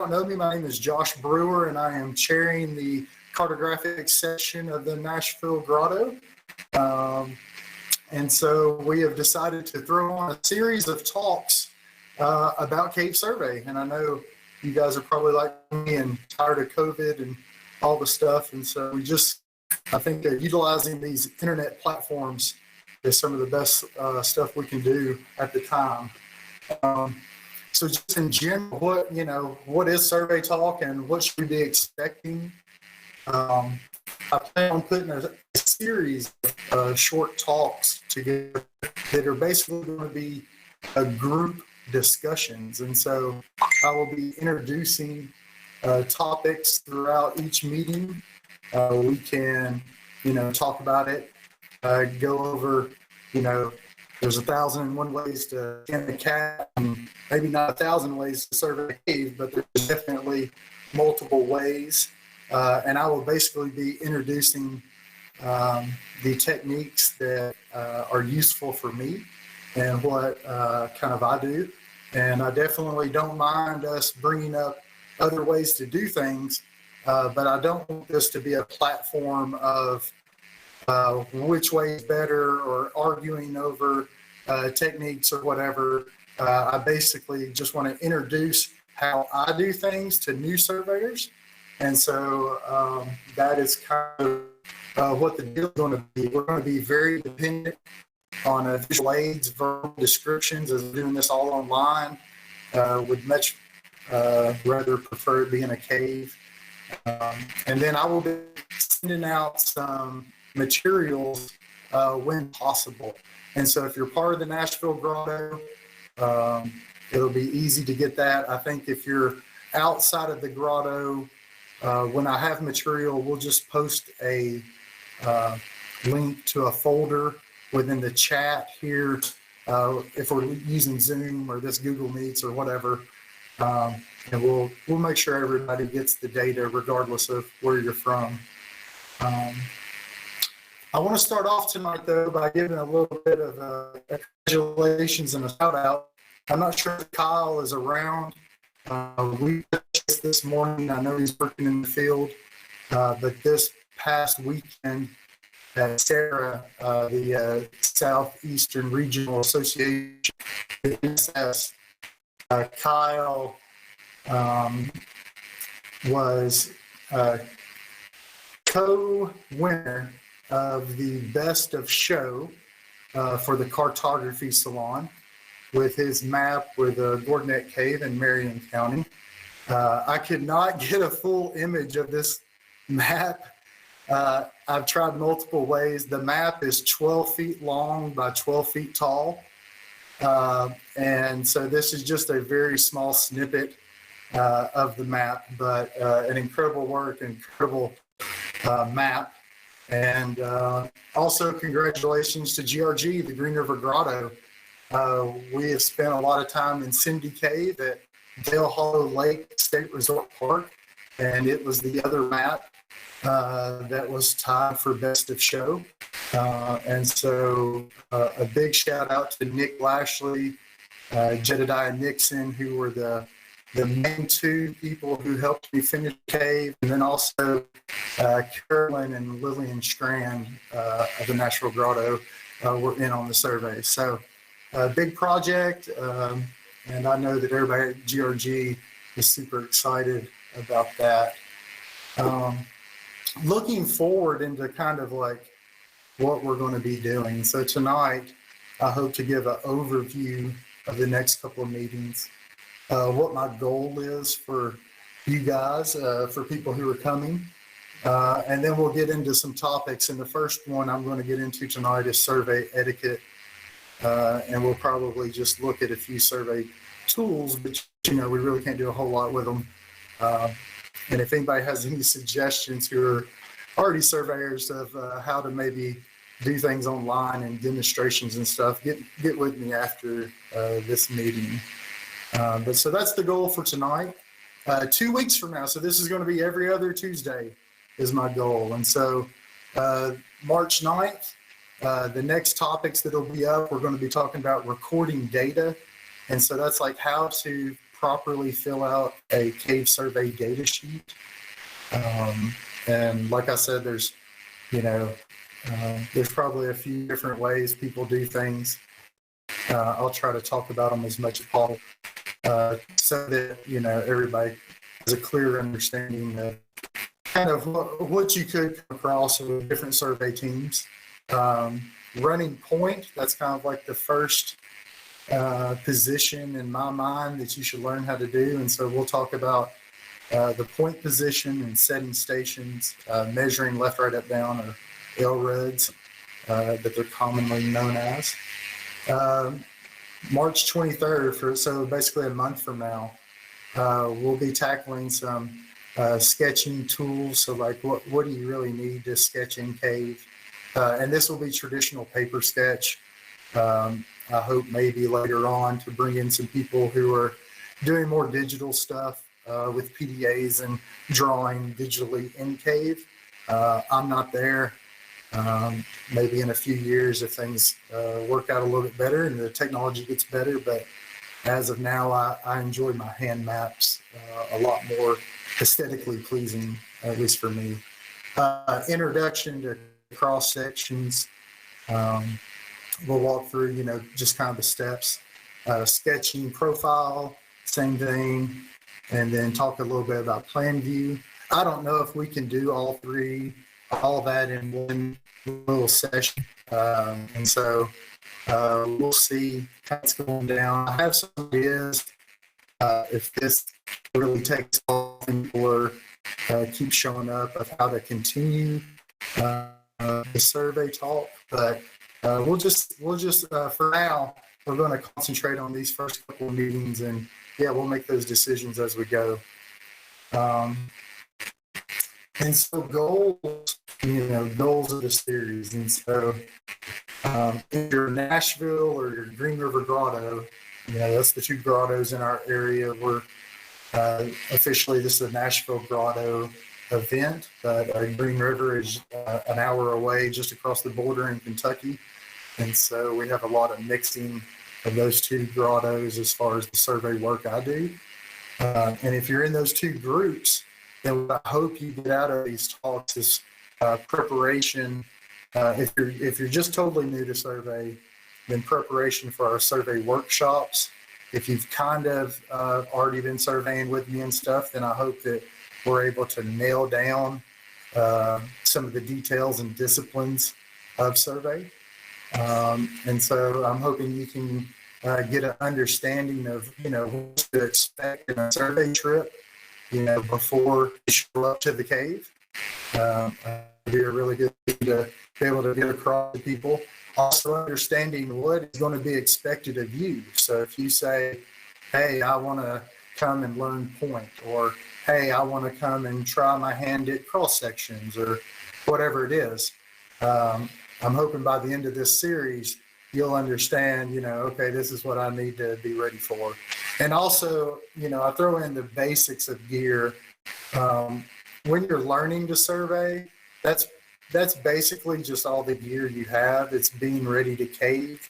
don't know me, my name is Josh Brewer, and I am chairing the cartographic section of the Nashville Grotto. And so we have decided to throw on a series of talks about cave survey. And I know you guys are probably like me and tired of COVID and all the stuff. And so I think that utilizing these internet platforms is some of the best stuff we can do at the time. So just in general, what is Survey Talk and what should we be expecting? I plan on putting a series of short talks together that are basically going to be group discussions. And so I will be introducing topics throughout each meeting. We can, talk about it, go over, there's 1,001 ways to skin a cat, and maybe not 1,000 ways to survey a cave, but there's definitely multiple ways. And I will basically be introducing the techniques that are useful for me and what kind of I do. And I definitely don't mind us bringing up other ways to do things, but I don't want this to be a platform of which way is better or arguing over techniques or whatever. I basically just want to introduce how I do things to new surveyors. And so that is kind of what the deal is going to be. We're going to be very dependent on visual aids, verbal descriptions, as doing this all online. Would much rather prefer it being a cave. And then I will be sending out some materials when possible. And so if you're part of the Nashville Grotto, it'll be easy to get that. I think if you're outside of the grotto, when I have material, we'll just post a link to a folder within the chat here. If we're using Zoom or this Google Meets or whatever, and we'll make sure everybody gets the data regardless of where you're from. I want to start off tonight, though, by giving a little bit of congratulations and a shout out. I'm not sure if Kyle is around. We touched this morning. I know he's working in the field, but this past weekend at Sarah, the Southeastern Regional Association, NSS, Kyle was co-winner of the Best of Show for the Cartography Salon with his map with Gordonette Cave in Marion County. I could not get a full image of this map. I've tried multiple ways. The map is 12 feet long by 12 feet tall. And so this is just a very small snippet of the map, but an incredible work, incredible map. And also congratulations to GRG, the Green River Grotto. We have spent a lot of time in Cindy Cave at Dale Hollow Lake State Resort Park, and it was the other map that was tied for Best of Show. And so a big shout out to Nick Lashley, Jedediah Nixon, who were the main two people who helped me finish the cave, and then also Carolyn and Lillian Strand of the Nashville Grotto were in on the survey. So a big project, and I know that everybody at GRG is super excited about that. Looking forward into kind of like what we're going to be doing. So tonight, I hope to give an overview of the next couple of meetings, what my goal is for you guys, for people who are coming. And then we'll get into some topics. And the first one I'm going to get into tonight is survey etiquette. And we'll probably just look at a few survey tools, but we really can't do a whole lot with them. And if anybody has any suggestions who are already surveyors of how to maybe do things online and demonstrations and stuff, get with me after this meeting. But so that's the goal for tonight. 2 weeks from now, so this is going to be every other Tuesday is my goal. And so March 9th, the next topics that'll be up, we're going to be talking about recording data. And so that's like how to properly fill out a cave survey data sheet. And like I said, there's probably a few different ways people do things. I'll try to talk about them as much as possible, so that everybody has a clear understanding of kind of what you could come across with different survey teams. Running point, that's kind of like the first position in my mind that you should learn how to do. And so we'll talk about the point position and setting stations, measuring left, right, up, down, or LRUDs, that they're commonly known as. March 23rd, so basically a month from now, we'll be tackling some sketching tools. So like what do you really need to sketch in cave? And this will be traditional paper sketch. I hope maybe later on to bring in some people who are doing more digital stuff with PDAs and drawing digitally in cave. I'm not there. Maybe in a few years if things work out a little bit better and the technology gets better. But as of now, I enjoy my hand maps a lot more aesthetically pleasing, at least for me. Introduction to cross sections. We'll walk through, just kind of the steps. Sketching profile, same thing. And then talk a little bit about plan view. I don't know if we can do all that in one little session. And so we'll see how it's going down. I have some ideas if this really takes off and or keep showing up of how to continue the survey talk. But we'll just for now, we're going to concentrate on these first couple of meetings, and we'll make those decisions as we go. And so goals of the series. And so if you're Nashville or you're Green River Grotto, that's the two grottos in our area. We're officially, this is a Nashville Grotto event, but Green River is an hour away just across the border in Kentucky. And so we have a lot of mixing of those two grottos as far as the survey work I do. And if you're in those two groups, then what I hope you get out of these talks is preparation. If you're just totally new to survey, then preparation for our survey workshops. If you've kind of already been surveying with me and stuff, then I hope that we're able to nail down some of the details and disciplines of survey. And so I'm hoping you can get an understanding of, what to expect in a survey trip, before you show up to the cave. It'd be a really good thing to be able to get across to people. Also understanding what is going to be expected of you. So if you say, hey, I want to come and learn point, or hey, I want to come and try my hand at cross sections, or whatever it is. I'm hoping by the end of this series, you'll understand, okay, this is what I need to be ready for. And also, I throw in the basics of gear. When you're learning to survey, that's basically just all the gear you have. It's being ready to cave.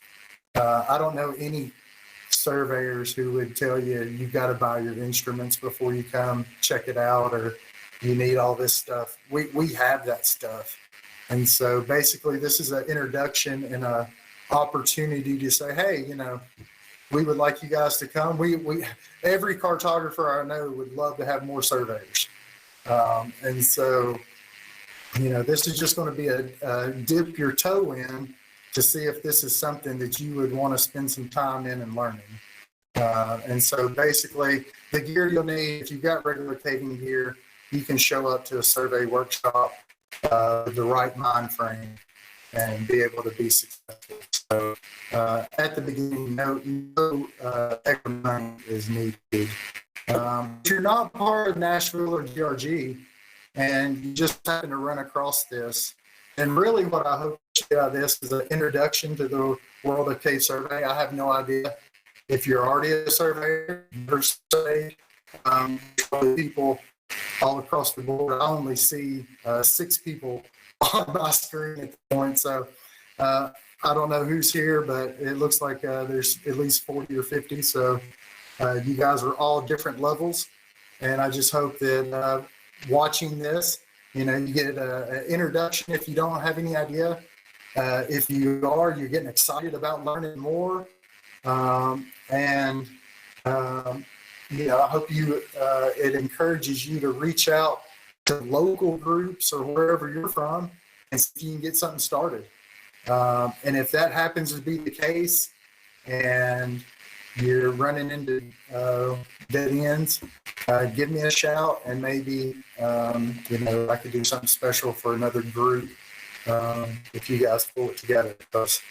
I don't know any surveyors who would tell you you've got to buy your instruments before you come check it out, or you need all this stuff. We have that stuff. And so basically this is an introduction and a opportunity to say, hey, we would like you guys to come. We every cartographer I know would love to have more surveyors. And so, this is just going to be a dip your toe in to see if this is something that you would want to spend some time in and learning. And so basically the gear you'll need, if you've got regular caving gear, you can show up to a survey workshop with the right mind frame and be able to be successful. So at the beginning, no extra money is needed. If you're not part of Nashville or GRG and you just happen to run across this, and really what I hope to get out of this is an introduction to the world of cave survey. I have no idea if you're already a surveyor, people all across the board. I only see 6 people on my screen at the point. So I don't know who's here, but it looks like there's at least 40 or 50. So You guys are all different levels, and I just hope that watching this, you get an introduction if you don't have any idea. If you are, you're getting excited about learning more. And I hope it encourages you to reach out to local groups or wherever you're from and see if you can get something started. And if that happens to be the case and you're running into dead ends, give me a shout, and maybe I could do something special for another group if you guys pull it together. Because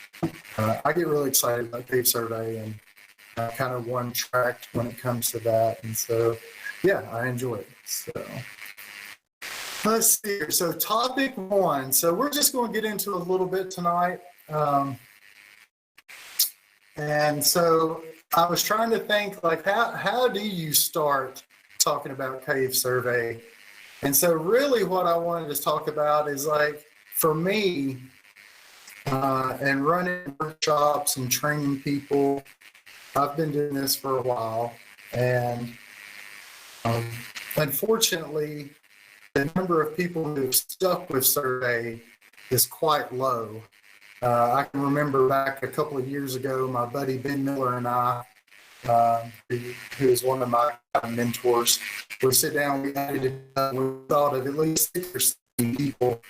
I get really excited about Cave Survey, and kind of one track when it comes to that. And so, yeah, I enjoy it. So let's see here. So topic one. So we're just going to get into a little bit tonight. And so I was trying to think, like, how do you start talking about Cave Survey? And so really what I wanted to talk about is, like, for me, and running workshops and training people, I've been doing this for a while, and unfortunately, the number of people who've stuck with survey is quite low. I can remember back a couple of years ago, my buddy Ben Miller and I, who is one of my mentors, we sit down, we thought of at least 6 or 7 people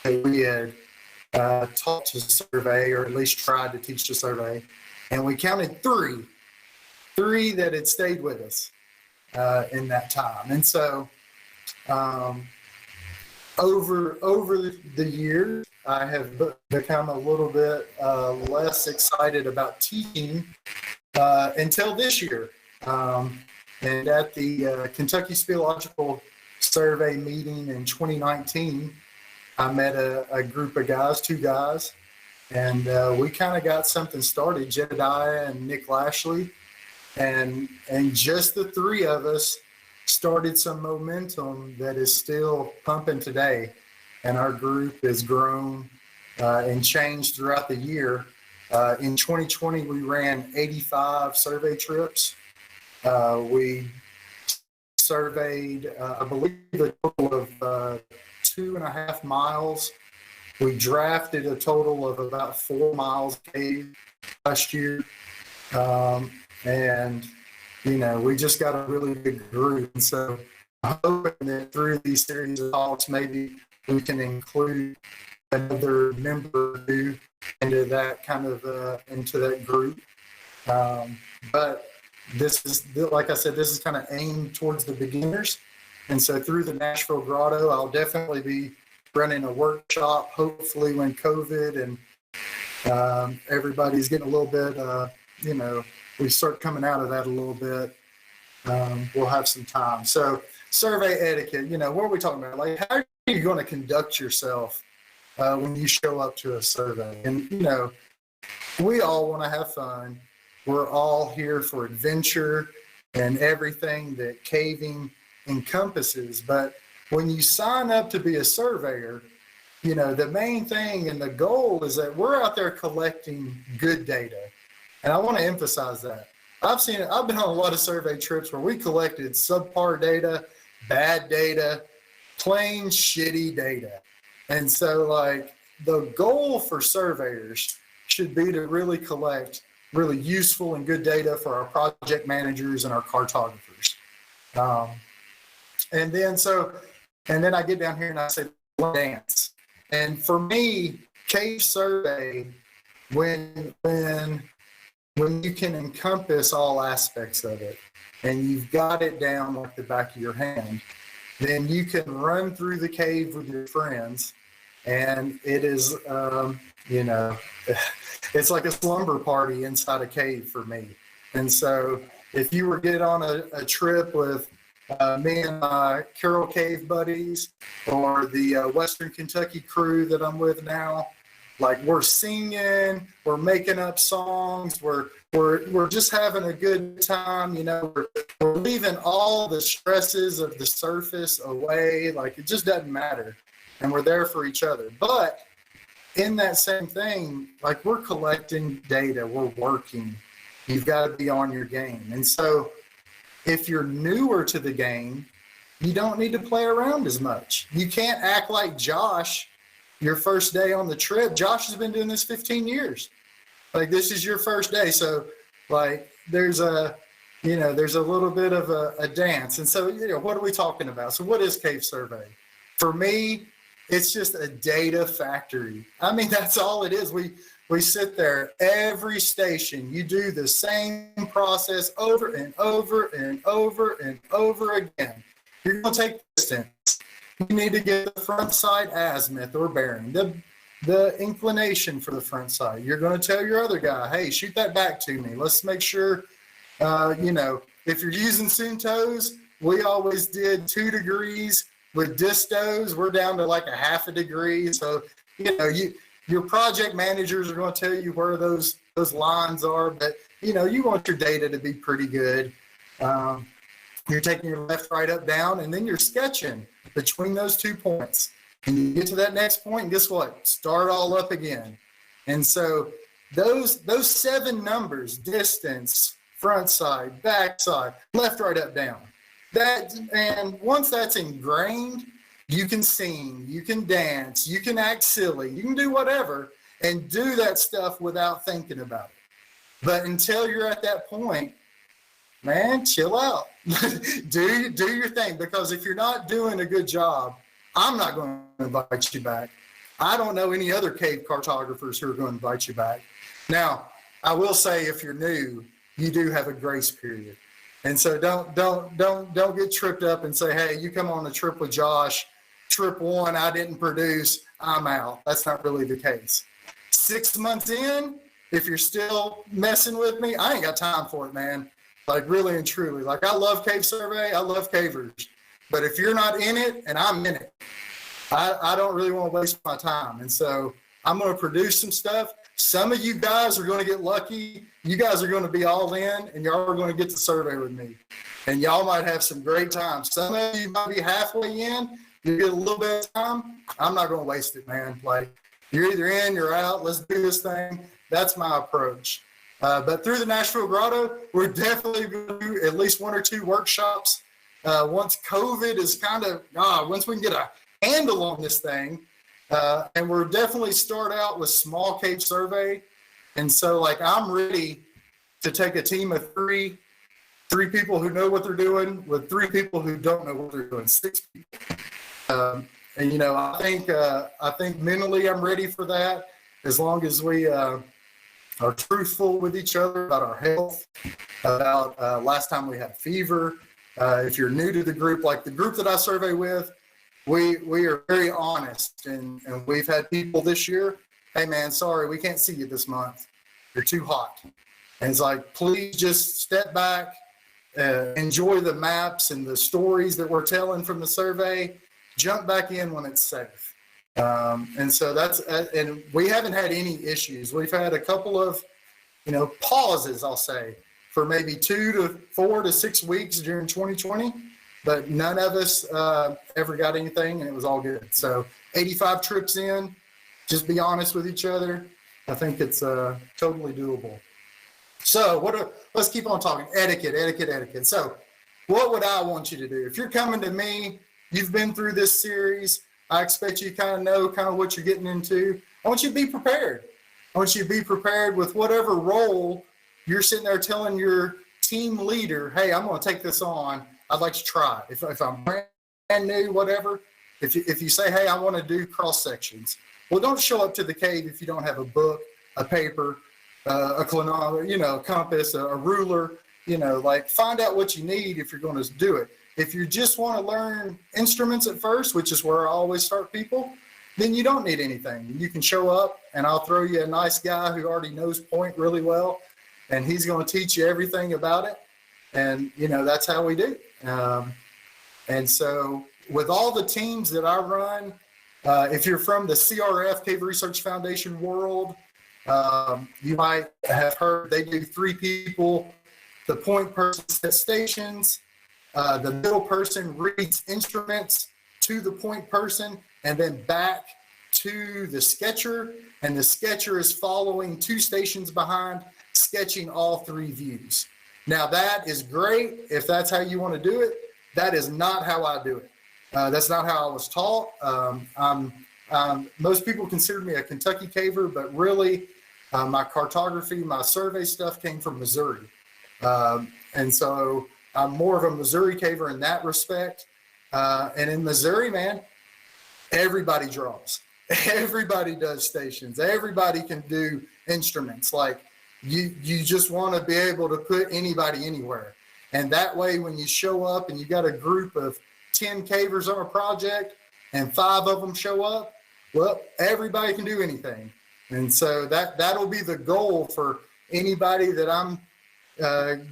that we had taught to survey, or at least tried to teach to survey, and we counted 3 that had stayed with us in that time. And so over the years, I have become a little bit less excited about teaching until this year. And at the Kentucky Speleological Survey meeting in 2019, I met a group of guys, 2 guys, and we kind of got something started, Jedediah and Nick Lashley, and just the 3 of us started some momentum that is still pumping today. And our group has grown and changed throughout the year. In 2020, we ran 85 survey trips. We surveyed, I believe, a total of 2.5 miles. We drafted a total of about 4 miles cave last year. And, we just got a really big group. And so I'm hoping that through these series of talks, maybe we can include another member into that kind of into that group. But this is, like I said, this is kind of aimed towards the beginners. And so through the Nashville Grotto, I'll definitely be running a workshop, hopefully when COVID and everybody's getting a little bit, we start coming out of that a little bit, we'll have some time. So survey etiquette, what are we talking about? Like, how are you going to conduct yourself when you show up to a survey? And, we all want to have fun. We're all here for adventure and everything that caving encompasses. But when you sign up to be a surveyor, the main thing and the goal is that we're out there collecting good data. And I want to emphasize that. I've been on a lot of survey trips where we collected subpar data, bad data, plain shitty data. And so, like, the goal for surveyors should be to really collect really useful and good data for our project managers and our cartographers. And then I get down here and I say, dance. And for me, cave survey, when you can encompass all aspects of it and you've got it down like the back of your hand, then you can run through the cave with your friends, and it is, it's like a slumber party inside a cave for me. And so if you were get on a trip with me and my Carroll Cave buddies, or the Western Kentucky crew that I'm with now, like, we're singing, we're making up songs, we're just having a good time, we're leaving all the stresses of the surface away. Like, it just doesn't matter, and we're there for each other. But in that same thing, like, we're collecting data, we're working. You've got to be on your game. And so If you're newer to the game, you don't need to play around as much. You can't act like Josh your first day on the trip. Josh has been doing this 15 years. Like, this is your first day. So, like, there's a little bit of a dance. And so, what are we talking about? So what is Cave Survey? For me, it's just a data factory. I mean, that's all it is. We sit there every station. You do the same process over and over and over and over again. You're going to take distance. You need to get the front side azimuth or bearing, the inclination for the front side. You're going to tell your other guy, hey, shoot that back to me. Let's make sure, if you're using Suntos, we always did 2 degrees. With distos, we're down to like a half a degree. So, your project managers are going to tell you where those lines are, but, you want your data to be pretty good. You're taking your left, right, up, down, and then you're sketching between those 2 points. And you get to that next point, and guess what? Start all up again. And so those 7 numbers, distance, front side, back side, left, right, up, down. And once that's ingrained, you can sing, you can dance, you can act silly, you can do whatever and do that stuff without thinking about it. But until you're at that point, man, chill out. do your thing, because if you're not doing a good job, I'm not going to invite you back. I don't know any other cave cartographers who are going to invite you back. Now, I will say, if you're new, you do have a grace period. And so don't get tripped up and say, hey, you come on the trip with Josh, trip 1, I didn't produce, I'm out. That's not really the case. 6 months in, if you're still messing with me, I ain't got time for it, man. Like, really and truly. Like, I love Cave Survey, I love cavers. But if you're not in it and I'm in it, I don't really want to waste my time. And so I'm going to produce some stuff. Some of you guys are going to get lucky. You guys are going to be all in, and y'all are going to get to survey with me. And y'all might have some great times. Some of you might be halfway in. You get a little bit of time. I'm not going to waste it, man. Like, you're either in, you're out. Let's do this thing. That's my approach. But through the Nashville Grotto, we're definitely going to do at least 1 or 2 workshops. Once COVID is once we can get a handle on this thing, and we're definitely start out with small cave survey. And so, like, I'm ready to take a team of 3 people who know what they're doing with 3 people who don't know what they're doing, 6 people. And I think mentally I'm ready for that, as long as we are truthful with each other about our health, about last time we had fever. If you're new to the group, like the group that I survey with, we are very honest, and we've had people this year, hey man, sorry, we can't see you this month. You're too hot. And it's like, please just step back, enjoy the maps and the stories that we're telling from the survey, jump back in when it's safe. And so and we haven't had any issues. We've had a couple of, pauses, I'll say, for maybe 2 to 4 to 6 weeks during 2020, but none of us ever got anything, and it was all good. So 85 trips in, just be honest with each other. I think it's totally doable. So let's keep on talking. Etiquette. So what would I want you to do? If you're coming to me, you've been through this series, I expect you to know what you're getting into. I want you to be prepared. I want you to be prepared with whatever role you're sitting there telling your team leader, hey, I'm going to take this on. I'd like to try it. If I'm brand new, whatever, if you say, hey, I want to do cross sections, well, don't show up to the cave if you don't have a book, a paper, a clinometer, a compass, a ruler, find out what you need if you're going to do it. If you just want to learn instruments at first, which is where I always start people, then you don't need anything. You can show up and I'll throw you a nice guy who already knows point really well, and he's going to teach you everything about it. And, that's how we do. And so with all the teams that I run, if you're from the CRF, Cave Research Foundation world, you might have heard they do 3 people. The point person sets stations. The middle person reads instruments to the point person and then back to the sketcher. And the sketcher is following 2 stations behind, sketching all 3 views. Now that is great if that's how you want to do it. That is not how I do it. That's not how I was taught. Most people consider me a Kentucky caver, but really my cartography, my survey stuff came from Missouri. And so I'm more of a Missouri caver in that respect. And in Missouri, man, everybody draws. Everybody does stations. Everybody can do instruments. Like you just want to be able to put anybody anywhere. And that way, when you show up and you got a group of 10 cavers on a project and 5 of them show up, well, everybody can do anything. And so that'll be the goal for anybody that I'm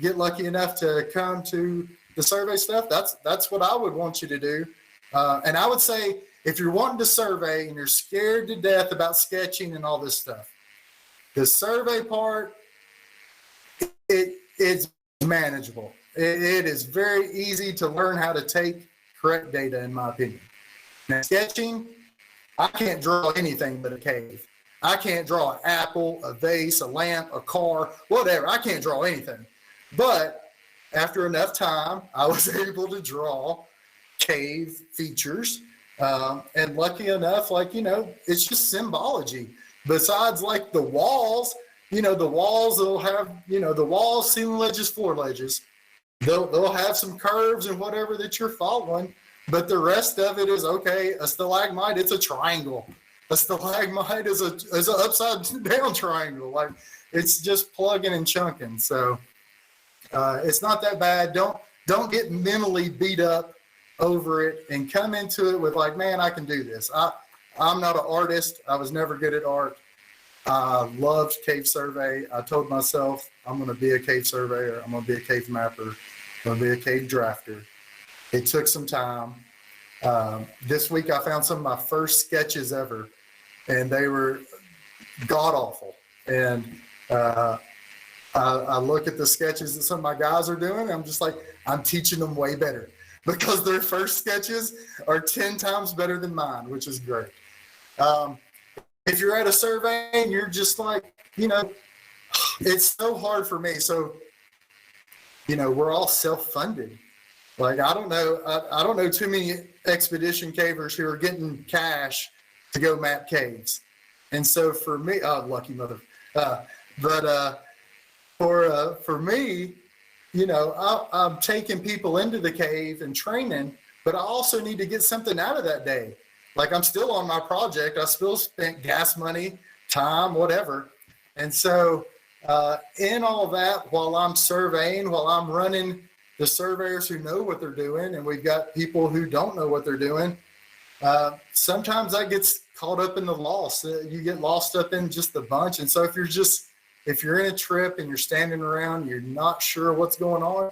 get lucky enough to come to the survey stuff. That's what I would want you to do. And I would say, if you're wanting to survey and you're scared to death about sketching and all this stuff, the survey part, it's manageable. It is very easy to learn how to take correct data, in my opinion. Now, sketching, I can't draw anything but a cave. I can't draw an apple, a vase, a lamp, a car, whatever. I can't draw anything. But after enough time, I was able to draw cave features. And lucky enough, like, it's just symbology. Besides, like, the walls, the walls, they'll have, the walls, ceiling ledges, floor ledges. They'll have some curves and whatever that you're following, but the rest of it is, okay, a stalagmite, it's a triangle. A stalagmite is an upside down triangle. Like, it's just plugging and chunking. So it's not that bad. Don't get mentally beat up over it and come into it with like, man, I can do this. I'm not an artist. I was never good at art. I loved cave survey. I told myself I'm going to be a cave surveyor. I'm going to be a cave mapper. I'm going to be a cave drafter. It took some time. This week I found some of my first sketches ever, and they were god awful. And I look at the sketches that some of my guys are doing, and I'm just like, I'm teaching them way better because their first sketches are 10 times better than mine, which is great. If you're at a survey and you're just like, it's so hard for me. So, we're all self-funded. Like, I don't know too many expedition cavers who are getting cash to go map caves. And so for me, lucky mother. For me, I'm taking people into the cave and training, but I also need to get something out of that day. Like, I'm still on my project. I still spent gas money, time, whatever. And so in all that, while I'm surveying, while I'm running the surveyors who know what they're doing, and we've got people who don't know what they're doing, sometimes that gets caught up in the loss. You get lost up in just the bunch. And so if you're in a trip and you're standing around, you're not sure what's going on,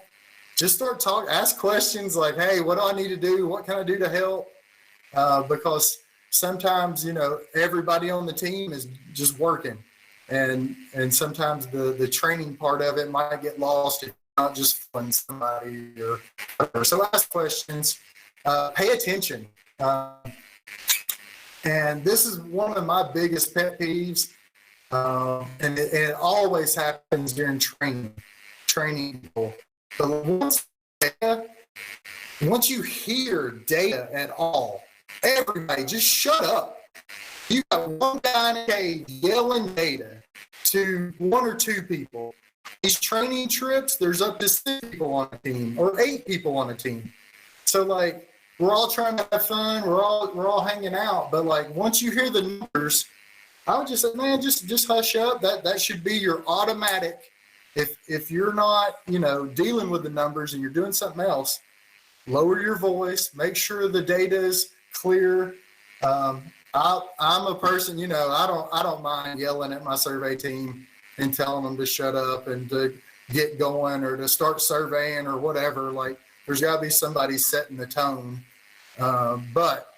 just start talking, ask questions like, hey, what do I need to do? What can I do to help? Because sometimes, everybody on the team is just working, and sometimes the training part of it might get lost if you're not just fun somebody or whatever. So ask questions, pay attention. And this is one of my biggest pet peeves. And it always happens during training people. But once you hear data at all, everybody just shut up. You got one guy in a cage yelling data to 1 or 2 people. These training trips, there's up to 6 people on a team or 8 people on a team. So like, we're all trying to have fun. We're all hanging out. But like, once you hear the numbers, I would just say, man, just hush up. That should be your automatic. If you're not, dealing with the numbers and you're doing something else, lower your voice. Make sure the data is clear. I'm a person, I don't mind yelling at my survey team and telling them to shut up and to get going or to start surveying or whatever. Like, there's got to be somebody setting the tone. But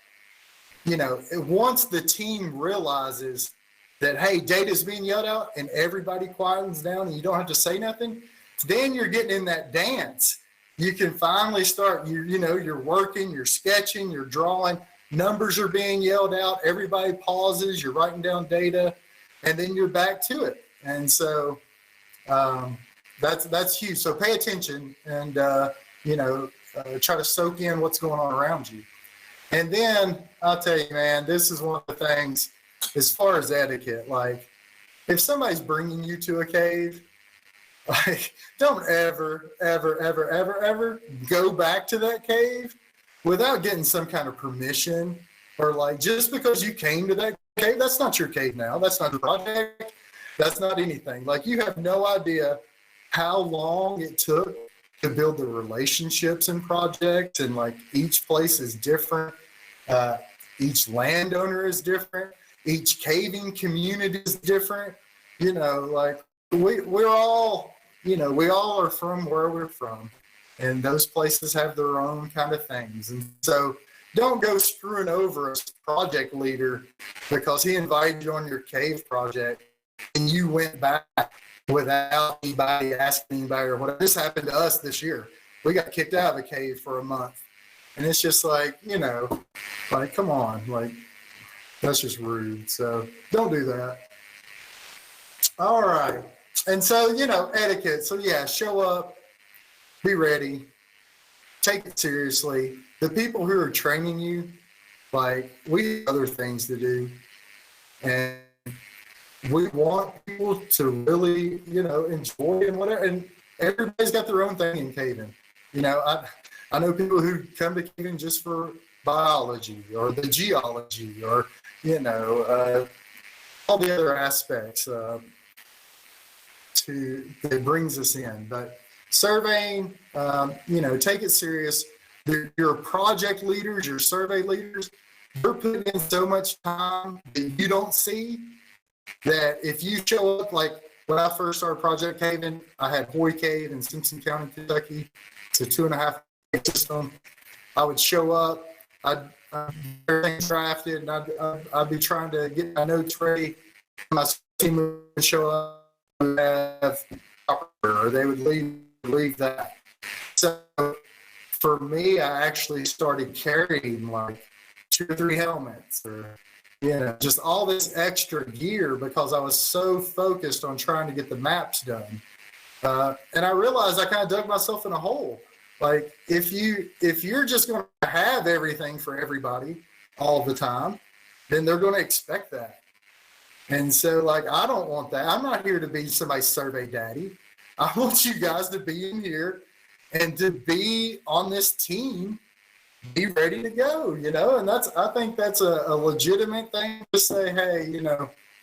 once the team realizes that, hey, data's being yelled out and everybody quietens down and you don't have to say nothing, then you're getting in that dance. You can finally start, you're working, you're sketching, you're drawing, numbers are being yelled out, everybody pauses, you're writing down data, and then you're back to it. And so that's huge. So pay attention and, try to soak in what's going on around you. And then I'll tell you, man, this is one of the things as far as etiquette, like if somebody's bringing you to a cave, like don't ever, ever, ever, ever, ever go back to that cave without getting some kind of permission, or like just because you came to that cave, that's not your cave now. That's not your project. That's not anything. Like you have no idea how long it took to build the relationships and projects, and like each place is different. Each landowner is different. Each caving community is different. Like we're all, we all are from where we're from, and those places have their own kind of things. And so don't go screwing over a project leader because he invited you on your cave project and you went back without anybody asking anybody or whatever. This happened to us this year. We got kicked out of a cave for a month. And it's just like, like, come on, like, that's just rude. So don't do that. All right. And so, etiquette. So yeah, show up, be ready, take it seriously. The people who are training you, like, we have other things to do. And we want people to really, enjoy and whatever. And everybody's got their own thing in caving. I know people who come to caving just for biology or the geology or, all the other aspects that brings us in. But surveying, take it serious. Your project leaders, your survey leaders, they're putting in so much time that you don't see, that if you show up, like when I first started project caving, I had Hoy Cave in Simpson County, Kentucky. It's a 2.5 system. I would show up, I'd everything drafted, and I'd be trying to get my notes ready. My team would show up and have, or they would leave that. So for me, I actually started carrying like 2 or 3 helmets, or just all this extra gear because I was so focused on trying to get the maps done. And I realized I kind of dug myself in a hole. Like if you're just going to have everything for everybody all the time, then they're going to expect that. And so like, I don't want that. I'm not here to be somebody's survey daddy. I want you guys to be in here and to be on this team, be ready to go, and I think that's a legitimate thing to say, hey,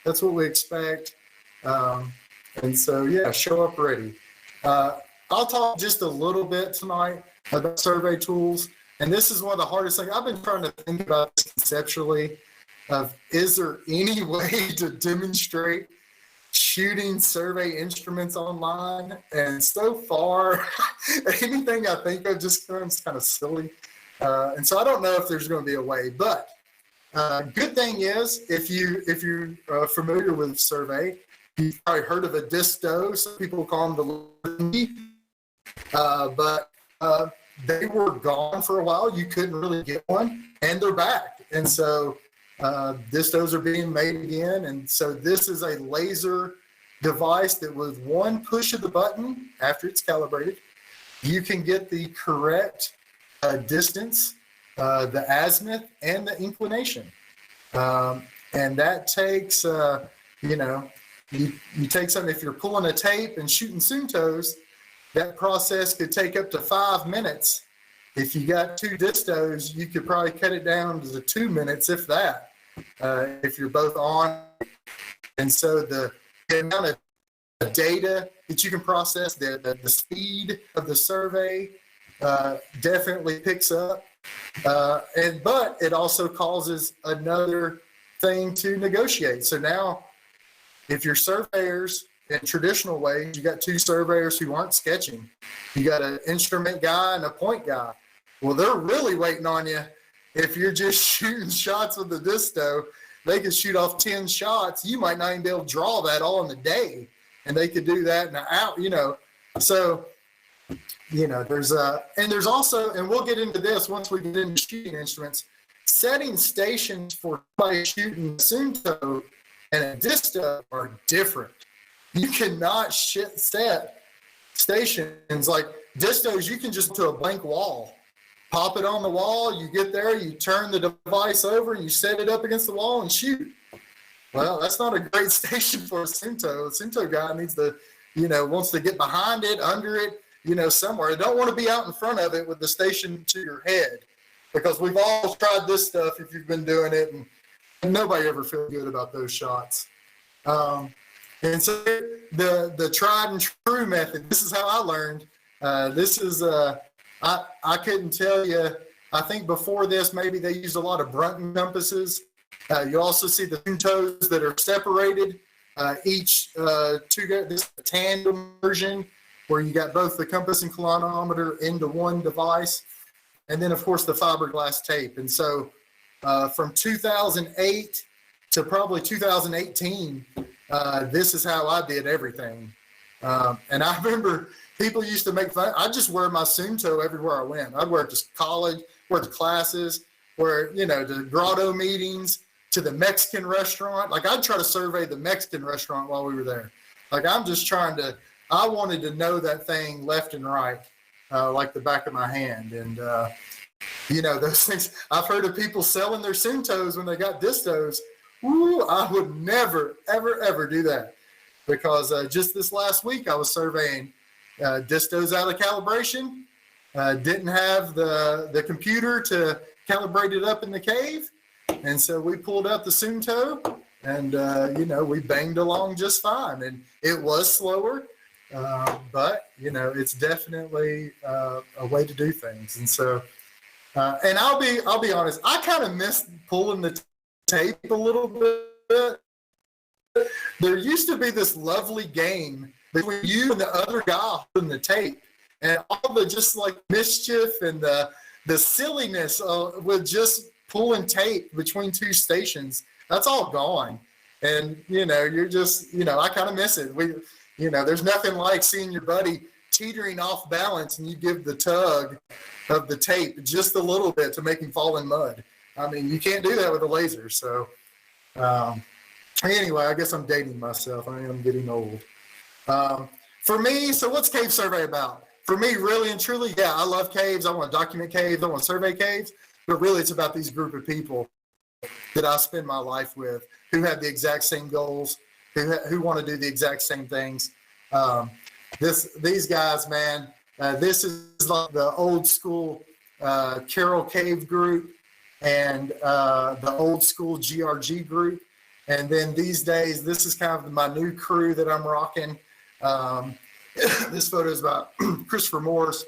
that's what we expect. And so, yeah, show up ready. I'll talk just a little bit tonight about survey tools. And this is one of the hardest things. I've been trying to think about this conceptually of, is there any way to demonstrate shooting survey instruments online? And so far, anything I think of just comes kind of silly. And so I don't know if there's going to be a way, but good thing is, if you're familiar with survey, you've probably heard of a disto. Some people call them the but they were gone for a while. You couldn't really get one, and they're back. And so distos are being made again. And so this is a laser device that with one push of the button, after it's calibrated, you can get the correct distance, the azimuth, and the inclination. And that takes, you take something, if you're pulling a tape and shooting Suntos, that process could take up to 5 minutes. If you got 2 distos, you could probably cut it down to 2 minutes, if that, if you're both on. And so the amount of data that you can process, the speed of the survey definitely picks up. But it also causes another thing to negotiate. So now, if you're surveyors in traditional ways, you got 2 surveyors who aren't sketching. You got an instrument guy and a point guy. Well, they're really waiting on you. If you're just shooting shots with the disto, they could shoot off 10 shots. You might not even be able to draw that all in the day, and they could do that in an hour. So, there's also, and we'll get into this once we get into shooting instruments, setting stations for somebody shooting a Sunto and a disto are different. You cannot set stations. Like distos, you can just do a blank wall, pop it on the wall. You get there, you turn the device over, you set it up against the wall and shoot. Well, that's not a great station for a Sunto. A Sunto guy needs to, wants to get behind it, under it, somewhere. You don't want to be out in front of it with the station to your head, because we've all tried this stuff if you've been doing it, and nobody ever feels good about those shots. And so the tried and true method, this is how I learned. I couldn't tell you, I think before this, maybe they used a lot of Brunton compasses. You also see the Suntos that are separated, each two, this is a tandem version where you got both the compass and clinometer into one device. And then of course the fiberglass tape. And so from 2008 to probably 2018, this is how I did everything. And I remember people used to make fun. I just wear my Sunto everywhere I went. I'd wear it to college, wear it to classes, wear, to grotto meetings, to the Mexican restaurant. Like I'd try to survey the Mexican restaurant while we were there. Like I'm just I wanted to know that thing left and right, like the back of my hand. And, those things, I've heard of people selling their Suntos when they got distos. Ooh, I would never, ever, ever do that, because just this last week I was surveying distos out of calibration, didn't have the computer to calibrate it up in the cave. And so we pulled out the Sunto and, we banged along just fine. And it was slower, but, it's definitely a way to do things. And so, and I'll be honest, I kind of missed pulling the tape a little bit. There used to be this lovely game between you and the other guy holding the tape, and all the just like mischief and the silliness with just pulling tape between two stations. That's all gone. And, you're just, I kind of miss it. There's nothing like seeing your buddy teetering off balance and you give the tug of the tape just a little bit to make him fall in mud. I mean, you can't do that with a laser. So anyway, I guess I'm dating myself. I am getting old. For me, so what's cave survey about? For me, really and truly, yeah, I love caves. I want to document caves. I want to survey caves. But really, it's about these group of people that I spend my life with, who have the exact same goals, who want to do the exact same things. These guys, man, this is like the old school Carroll Cave group and the old school GRG group. And then these days, this is kind of my new crew that I'm rocking. This photo is about Christopher Morris.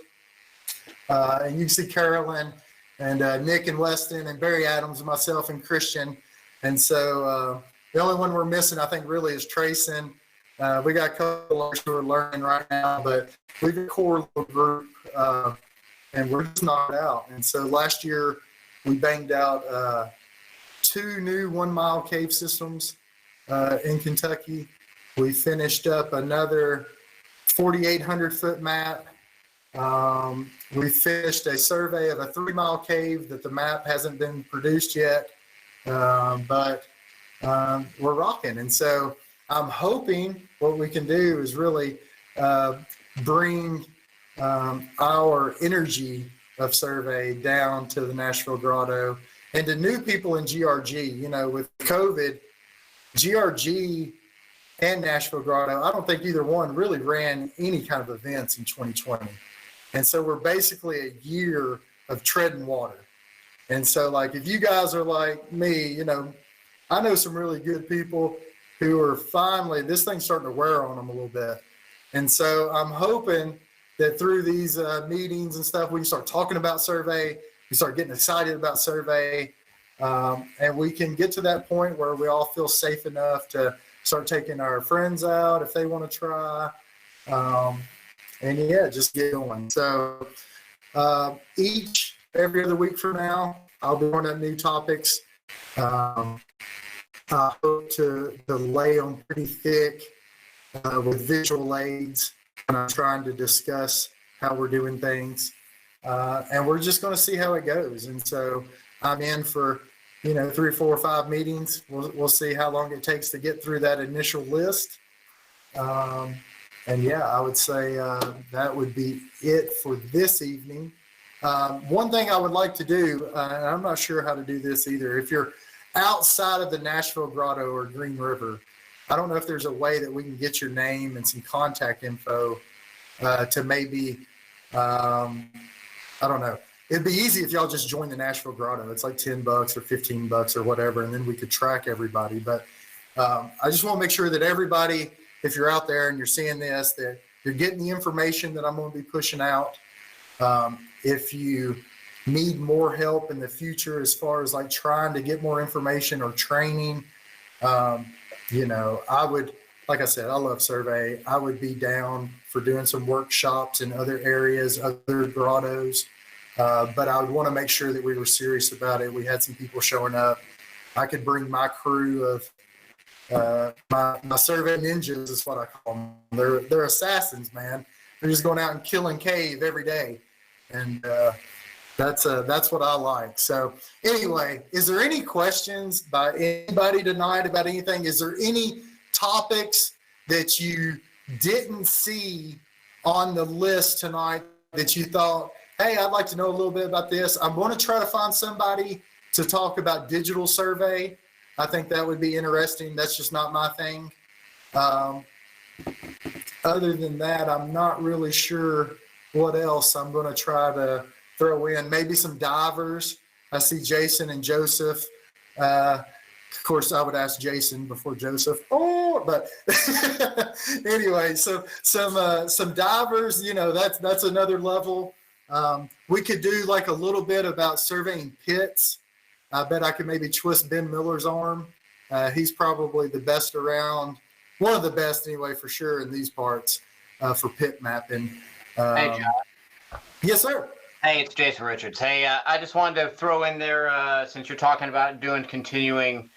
And you can see Carolyn and Nick and Weston and Barry Adams and myself and Christian. And so the only one we're missing, I think, really is Trayson. We got a couple others who are learning right now, but we've a core little group, and we're just knocked out. And so last year, we banged out 2 new 1-mile cave systems in Kentucky. We finished up another 4,800-foot map. We finished a survey of a 3-mile cave that the map hasn't been produced yet, but we're rocking. And so I'm hoping what we can do is really bring our energy of survey down to the Nashville Grotto and to new people in GRG. With COVID, GRG and Nashville Grotto, I don't think either one really ran any kind of events in 2020. And so we're basically a year of treading water. And so, like, if you guys are like me, I know some really good people who are finally, this thing's starting to wear on them a little bit. And so I'm hoping that through these meetings and stuff, we can start talking about survey, we start getting excited about survey, and we can get to that point where we all feel safe enough to start taking our friends out if they want to try. And yeah, just get going. So every other week from now, I'll be on new topics. I hope to lay on pretty thick with visual aids when I'm trying to discuss how we're doing things. And we're just going to see how it goes. And so I'm in for, 3 or 4 or 5 meetings. We'll see how long it takes to get through that initial list. And yeah, I would say that would be it for this evening. One thing I would like to do, and I'm not sure how to do this either, if you're outside of the Nashville Grotto or Green River, I don't know if there's a way that we can get your name and some contact info to maybe, I don't know. It'd be easy if y'all just join the Nashville Grotto. It's like $10 or $15 or whatever, and then we could track everybody. But I just want to make sure that everybody, if you're out there and you're seeing this, that you're getting the information that I'm going to be pushing out. If you need more help in the future as far as like trying to get more information or training, you know, I would, like I said, I love survey. I would be down for doing some workshops in other areas, other grottos. But I would want to make sure that we were serious about it. We had some people showing up. I could bring my crew of my survey ninjas is what I call them. They're assassins, man. They're just going out and killing cave every day, and that's what I like. So anyway, is there any questions by anybody tonight about anything? Is there any topics that you didn't see on the list tonight that you thought, hey, I'd like to know a little bit about this? I'm going to try to find somebody to talk about digital survey. I think that would be interesting. That's just not my thing. Other than that, I'm not really sure what else I'm going to try to throw in. Maybe some divers. I see Jason and Joseph. Of course, I would ask Jason before Joseph. Oh, but anyway, so some divers. You know, that's another level. We could do like a little bit about surveying pits. I bet I could maybe twist Ben Miller's arm. He's probably the best around, one of the best anyway, for sure in these parts for pit mapping. Hey, John. Yes, sir. Hey, it's Jason Richards. Hey, I just wanted to throw in there, since you're talking about doing continuing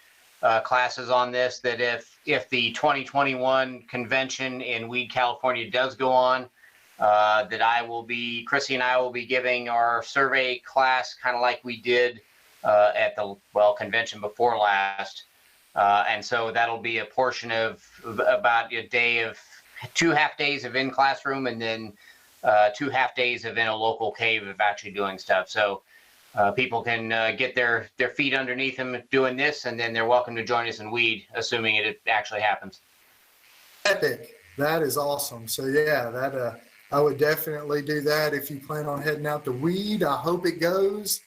classes on this, that if the 2021 convention in Weed, California does go on, that Chrissy and I will be giving our survey class kind of like we did at the convention before last. And so that'll be a portion of about a day of 2 half days of in classroom, and then 2 half days of in a local cave of actually doing stuff. So people can get their feet underneath them doing this, and then they're welcome to join us in Weed, assuming it actually happens. Epic. That is awesome. So yeah, that I would definitely do that if you plan on heading out to Weed. I hope it goes.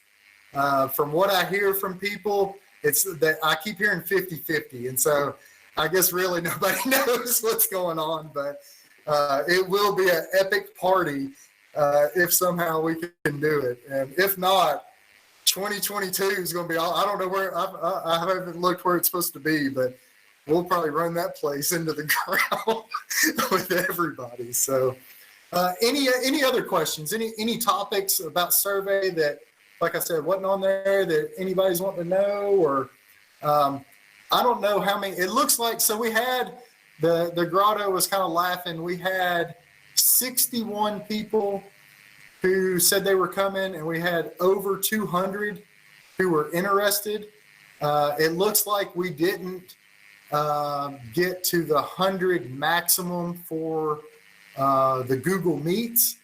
From what I hear from people, it's that I keep hearing 50-50. And so I guess really nobody knows what's going on, but it will be an epic party if somehow we can do it. And if not, 2022 is going to be all, I don't know where, I haven't looked where it's supposed to be, but we'll probably run that place into the ground with everybody. So any other questions, any topics about survey that, like I said, wasn't on there that anybody's wanting to know? Or I don't know how many, it looks like, so we had, the grotto was kind of laughing. We had 61 people who said they were coming, and we had over 200 who were interested. It looks like we didn't get to the 100 maximum for the Google Meets.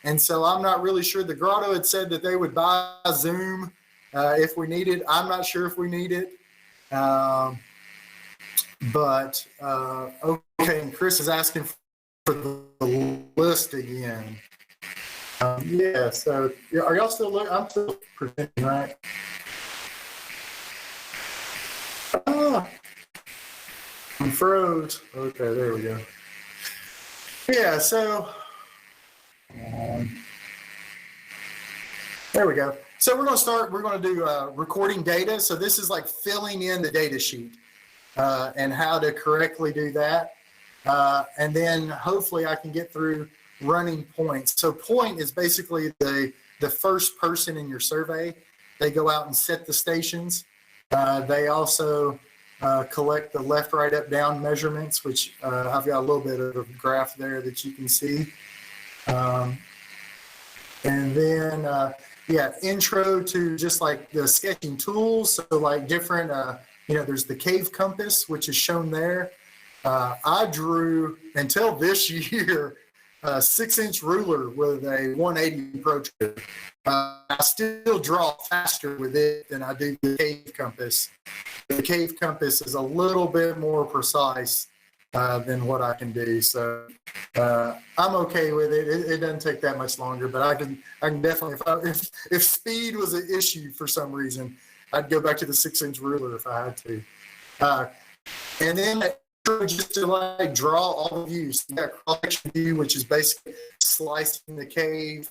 And so I'm not really sure. The grotto had said that they would buy Zoom if we need it. I'm not sure if we need it. But okay, and Chris is asking for the list again. Yeah, so are y'all still looking? I'm still presenting, right? I'm froze. Okay, there we go. Yeah, so there we go. So we're going to do recording data. So this is like filling in the data sheet and how to correctly do that. And then hopefully I can get through running points. So point is basically the first person in your survey. They go out and set the stations. They also collect the left, right, up, down measurements, which I've got a little bit of a graph there that you can see. And then, intro to just like the sketching tools. So like different, there's the cave compass, which is shown there. I drew until this year a 6-inch ruler with a 180 approach. I still draw faster with it than I do the cave compass. The cave compass is a little bit more precise than what I can do. So I'm okay with it. It doesn't take that much longer, but I can definitely, if speed was an issue for some reason, I'd go back to the 6-inch ruler if I had to. And then just to like draw all the views. You got cross-section view, which is basically slicing the cave.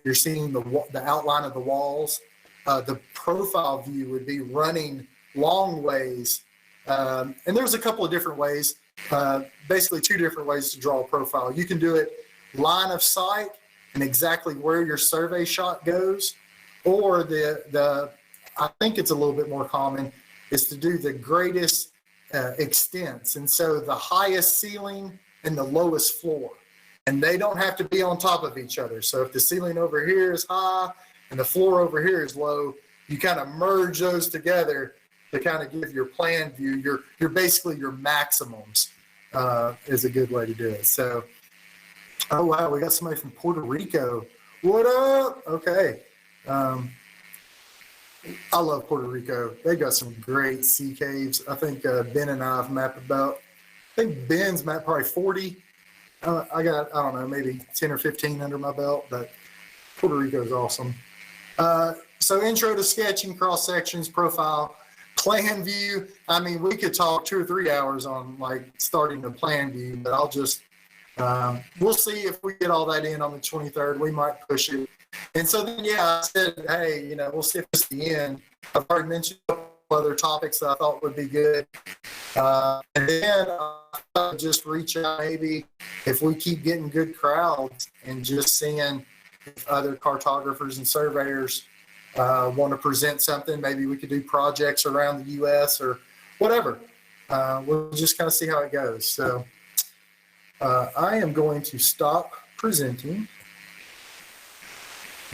You're seeing the outline of the walls. The profile view would be running long ways. And there's a couple of different ways, basically 2 different ways to draw a profile. You can do it line of sight and exactly where your survey shot goes, or I think it's a little bit more common, is to do the greatest extents. And so the highest ceiling and the lowest floor, and they don't have to be on top of each other. So if the ceiling over here is high and the floor over here is low, you kind of merge those together to kind of give your plan view, your basically your maximums is a good way to do it. So, oh wow, we got somebody from Puerto Rico. What up? Okay. I love Puerto Rico. They got some great sea caves. I think Ben and I have mapped I think Ben's mapped probably 40. I don't know, maybe 10 or 15 under my belt, but Puerto Rico is awesome. So intro to sketching, cross sections, profile, plan view. I mean, we could talk 2 or 3 hours on like starting the plan view, but I'll just, we'll see if we get all that in on the 23rd. We might push it. And so then, I said, hey, we'll see if it's the end. I've already mentioned a couple other topics that I thought would be good. And then I'll just reach out maybe if we keep getting good crowds and just seeing if other cartographers and surveyors want to present something. Maybe we could do projects around the U.S. or whatever. We'll just kind of see how it goes. So I am going to stop presenting.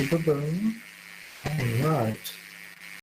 All right.